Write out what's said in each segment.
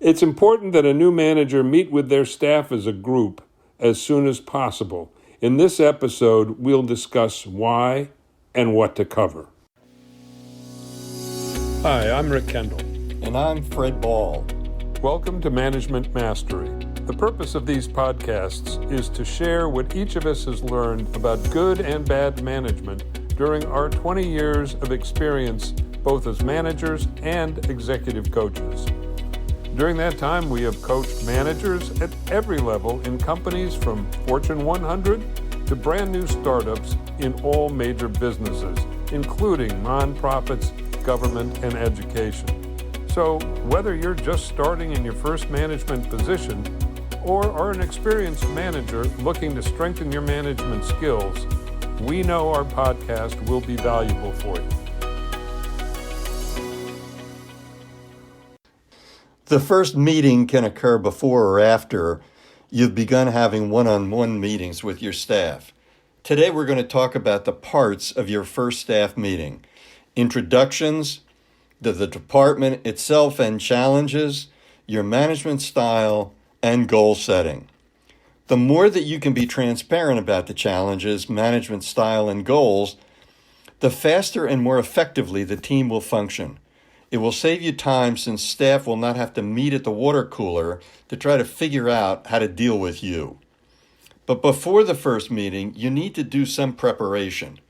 It's important that a new manager meet with their staff as a group as soon as possible. In this episode, we'll discuss why and what to cover. Hi, I'm Rick Kendall. And I'm Fred Ball. Welcome to Management Mastery. The purpose of these podcasts is to share what each of us has learned about good and bad management during our 20 years of experience both as managers and executive coaches. During that time, we have coached managers at every level in companies from Fortune 100 to brand new startups in all major businesses, including nonprofits, government, and education. So whether you're just starting in your first management position or are an experienced manager looking to strengthen your management skills, we know our podcast will be valuable for you. The first meeting can occur before or after you've begun having one-on-one meetings with your staff. Today we're going to talk about the parts of your first staff meeting: introductions, the department itself and challenges, your management style, and goal setting. The more that you can be transparent about the challenges, management style, and goals, the faster and more effectively the team will function. It will save you time since staff will not have to meet at the water cooler to try to figure out how to deal with you. But before the first meeting, you need to do some preparation.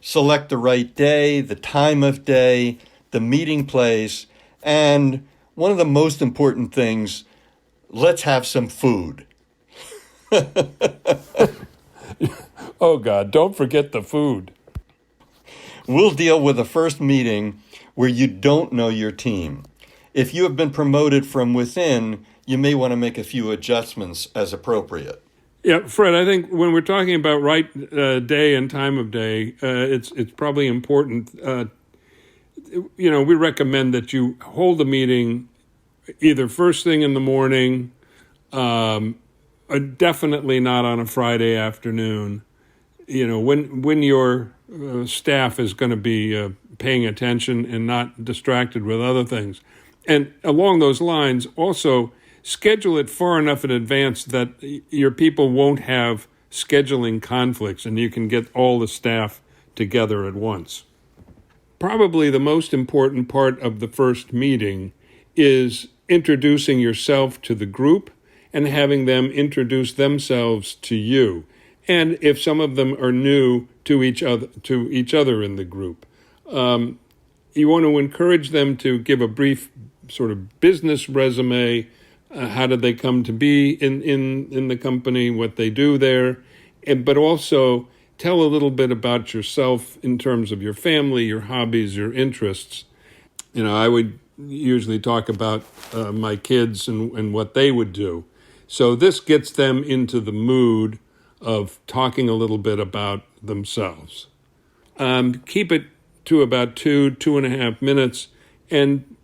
Select the right day, the time of day, the meeting place, and one of the most important things, let's have some food. Oh God, don't forget the food. We'll deal with the first meeting where you don't know your team. If you have been promoted from within, you may want to make a few adjustments as appropriate. Yeah, Fred, I think when we're talking about right day and time of day, it's probably important. We recommend that you hold a meeting either first thing in the morning, definitely not on a Friday afternoon. When your staff is going to be paying attention and not distracted with other things. And along those lines, also schedule it far enough in advance that your people won't have scheduling conflicts and you can get all the staff together at once. Probably the most important part of the first meeting is introducing yourself to the group and having them introduce themselves to you. And if some of them are new to each other in the group, you want to encourage them to give a brief sort of business resume. How did they come to be in the company, what they do there, but also tell a little bit about yourself in terms of your family, your hobbies, your interests. I would usually talk about my kids and what they would do. So this gets them into the mood of talking a little bit about themselves. Keep it to about 2.5 minutes, and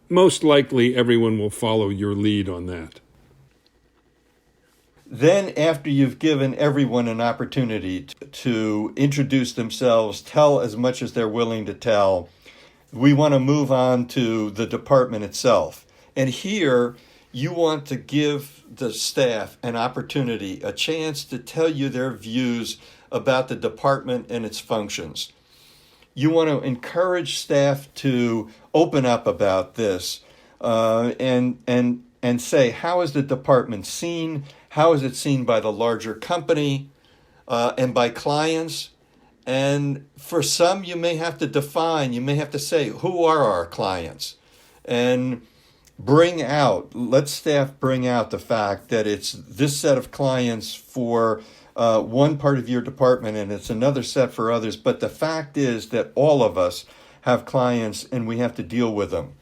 most likely everyone will follow your lead on that. Then, after you've given everyone an opportunity to introduce themselves, tell as much as they're willing to tell, we want to move on to the department itself. And here, you want to give the staff an opportunity, a chance to tell you their views about the department and its functions. You want to encourage staff to open up about this and say, how is the department seen? How is it seen by the larger company and by clients? And for some, you may have to define, you may have to say, who are our clients? And let staff bring out the fact that it's this set of clients for one part of your department and it's another set for others. But the fact is that all of us have clients and we have to deal with them.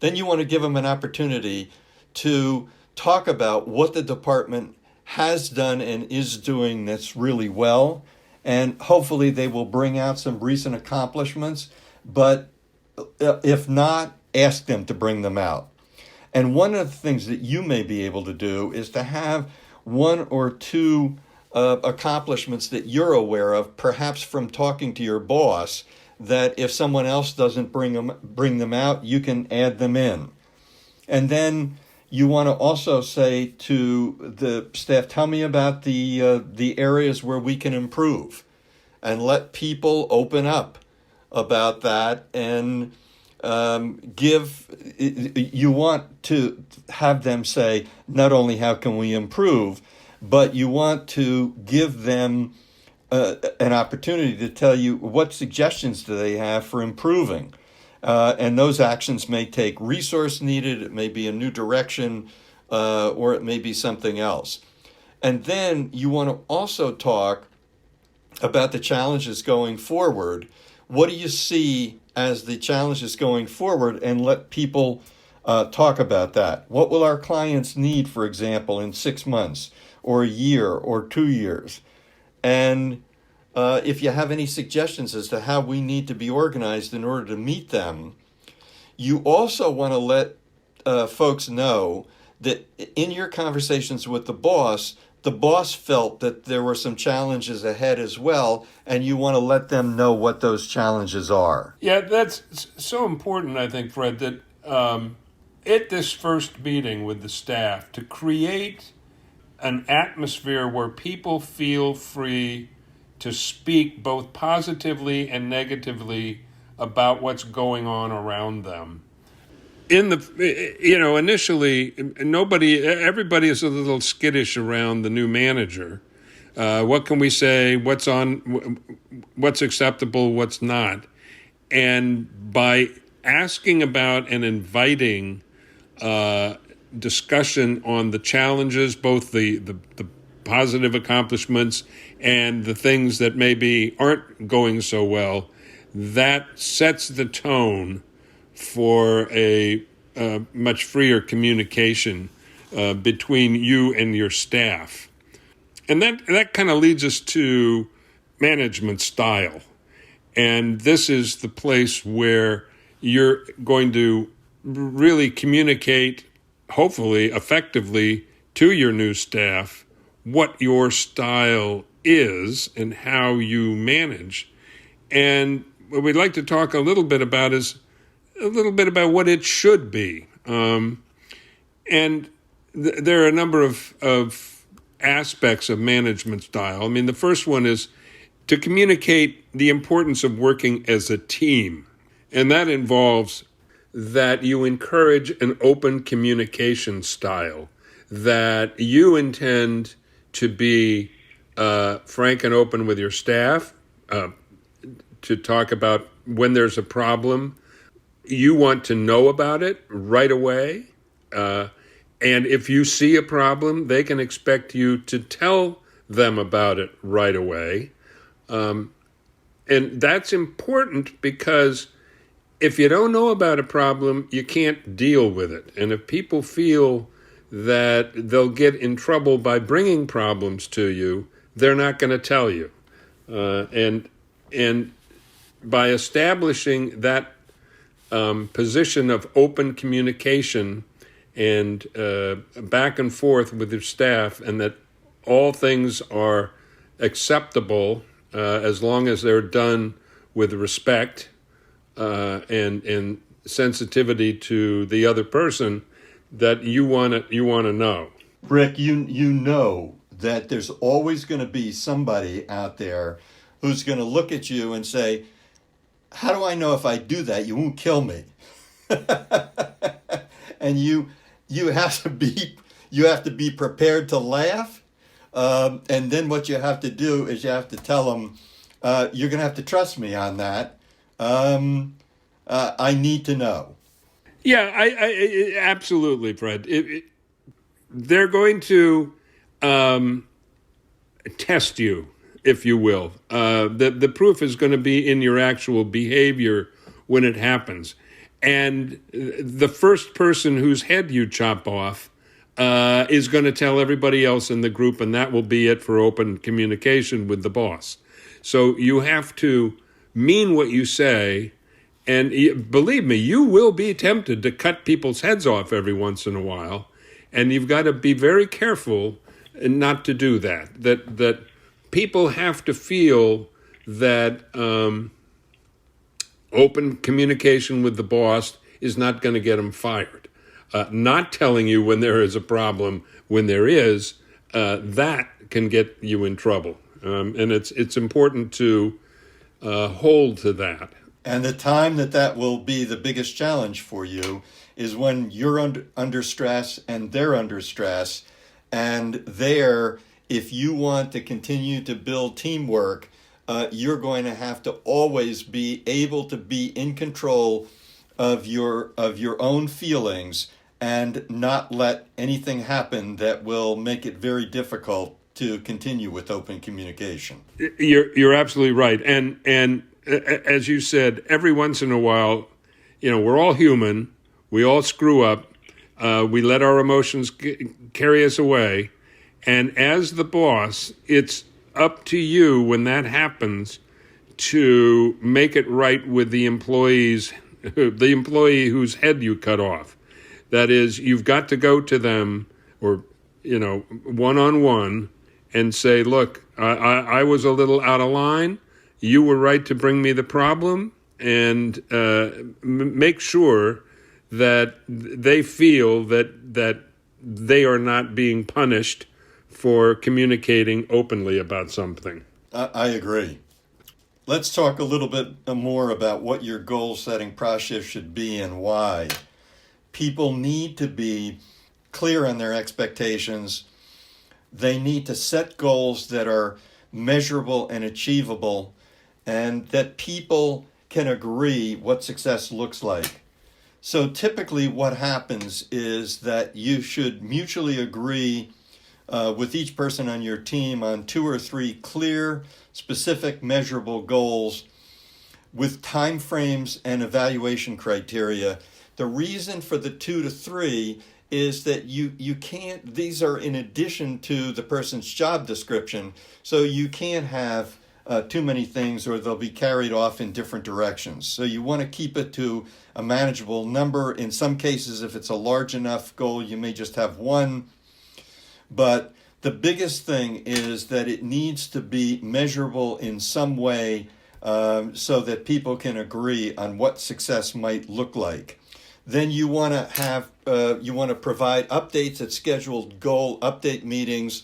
Then you want to give them an opportunity to talk about what the department has done and is doing that's really well. And hopefully they will bring out some recent accomplishments. But if not, ask them to bring them out. And one of the things that you may be able to do is to have one or two accomplishments that you're aware of, perhaps from talking to your boss, that if someone else doesn't bring them out, you can add them in. And then you want to also say to the staff, tell me about the areas where we can improve, and let people open up about that. And you want to have them say not only how can we improve, but you want to give them an opportunity to tell you what suggestions do they have for improving. And those actions may take resource needed, it may be a new direction, or it may be something else. And then you want to also talk about the challenges going forward. What do you see as the challenges going forward, and let people talk about that. What will our clients need, for example, in 6 months or a year or 2 years? And if you have any suggestions as to how we need to be organized in order to meet them, you also want to let folks know that in your conversations with the boss felt that there were some challenges ahead as well, and you want to let them know what those challenges are. Yeah, that's so important, I think, Fred, that at this first meeting with the staff, to create an atmosphere where people feel free to speak both positively and negatively about what's going on around them. Initially, everybody is a little skittish around the new manager. What can we say? What's acceptable? What's not? And by asking about and inviting discussion on the challenges, both the positive accomplishments and the things that maybe aren't going so well, that sets the tone for a much freer communication between you and your staff. And that kind of leads us to management style. And this is the place where you're going to really communicate, hopefully effectively, to your new staff what your style is and how you manage. And what we'd like to talk a little bit about is what it should be. And there are a number of aspects of management style. I mean, the first one is to communicate the importance of working as a team. And that involves that you encourage an open communication style, that you intend to be frank and open with your staff, to talk about when there's a problem. You want to know about it right away. And if you see a problem, they can expect you to tell them about it right away. And that's important because if you don't know about a problem, you can't deal with it. And if people feel that they'll get in trouble by bringing problems to you, they're not going to tell you. And by establishing that position of open communication and back and forth with your staff, and that all things are acceptable as long as they're done with respect and sensitivity to the other person, that you want to know. Rick, you know that there's always going to be somebody out there who's going to look at you and say, how do I know if I do that you won't kill me? And you have to be prepared to laugh. And then what you have to do is you have to tell them, you're going to have to trust me on that. I need to know. Yeah, I absolutely, Fred. They're going to test you, if you will. The proof is going to be in your actual behavior when it happens. And the first person whose head you chop off is going to tell everybody else in the group, and that will be it for open communication with the boss. So you have to mean what you say, and believe me, you will be tempted to cut people's heads off every once in a while, and you've got to be very careful not to do that. That people have to feel that open communication with the boss is not going to get them fired. not telling you when there is a problem, when there is, that can get you in trouble. And it's important to hold to that. And the time that will be the biggest challenge for you is when you're under stress and they're under stress. And there, if you want to continue to build teamwork, you're going to have to always be able to be in control of your own feelings and not let anything happen that will make it very difficult to continue with open communication. You're absolutely right. And as you said, every once in a while, we're all human. We all screw up. We let our emotions carry us away. And as the boss, it's up to you when that happens to make it right with the employee whose head you cut off. That is, you've got to go to them or, one-on-one and say, look, I was a little out of line. You were right to bring me the problem, and make sure that they feel that they are not being punished for communicating openly about something. I agree. Let's talk a little bit more about what your goal-setting process should be and why. People need to be clear on their expectations. They need to set goals that are measurable and achievable, and that people can agree what success looks like. So typically what happens is that you should mutually agree with each person on your team on 2 or 3 clear, specific, measurable goals with time frames and evaluation criteria. The reason for the 2 to 3 is that you can't, these are in addition to the person's job description, so you can't have too many things or they'll be carried off in different directions. So you want to keep it to a manageable number. In some cases, if it's a large enough goal, you may just have 1. But the biggest thing is that it needs to be measurable in some way so that people can agree on what success might look like. Then you want to provide updates at scheduled goal update meetings,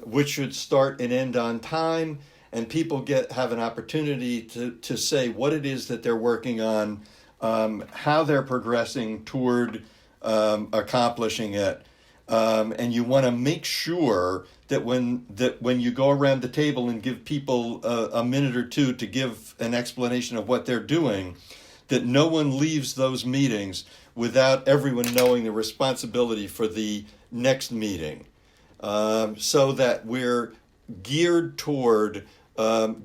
which should start and end on time, and people have an opportunity to say what it is that they're working on, how they're progressing toward accomplishing it. And you want to make sure that when you go around the table and give people a minute or 2 to give an explanation of what they're doing, that no one leaves those meetings without everyone knowing the responsibility for the next meeting, so that we're geared toward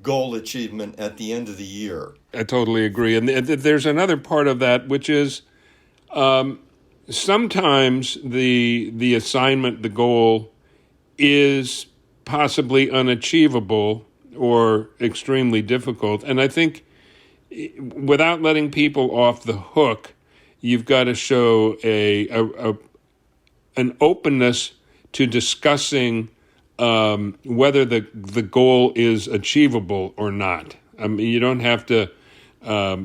goal achievement at the end of the year. I totally agree. And there's another part of that, which is sometimes the assignment, the goal, is possibly unachievable or extremely difficult. And I think without letting people off the hook, you've got to show an openness to discussing whether the goal is achievable or not. I mean, you don't have to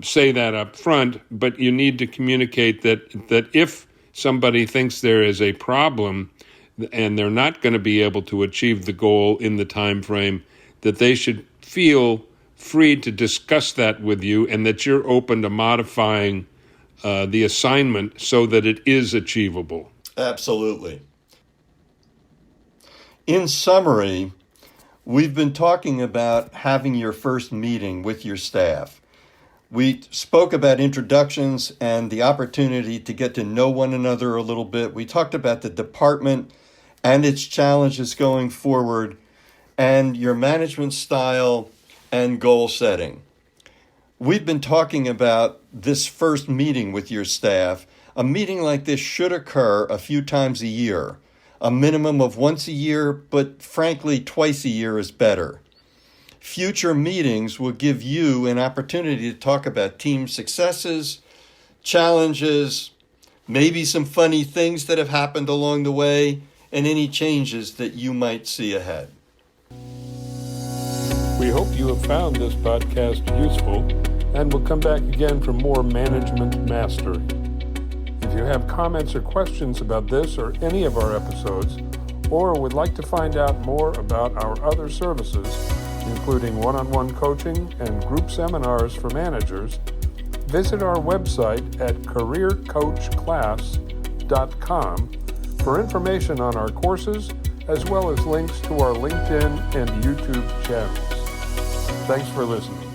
say that up front, but you need to communicate that if somebody thinks there is a problem and they're not going to be able to achieve the goal in the time frame, that they should feel free to discuss that with you and that you're open to modifying the assignment so that it is achievable. Absolutely. In summary, we've been talking about having your first meeting with your staff. We spoke about introductions and the opportunity to get to know one another a little bit. We talked about the department and its challenges going forward, and your management style and goal setting. We've been talking about this first meeting with your staff. A meeting like this should occur a few times a year, a minimum of once a year, but frankly, twice a year is better. Future meetings will give you an opportunity to talk about team successes, challenges, maybe some funny things that have happened along the way, and any changes that you might see ahead. We hope you have found this podcast useful and will come back again for more management mastery. If you have comments or questions about this or any of our episodes, or would like to find out more about our other services, including one-on-one coaching and group seminars for managers, visit our website at careercoachclass.com for information on our courses, as well as links to our LinkedIn and YouTube channels. Thanks for listening.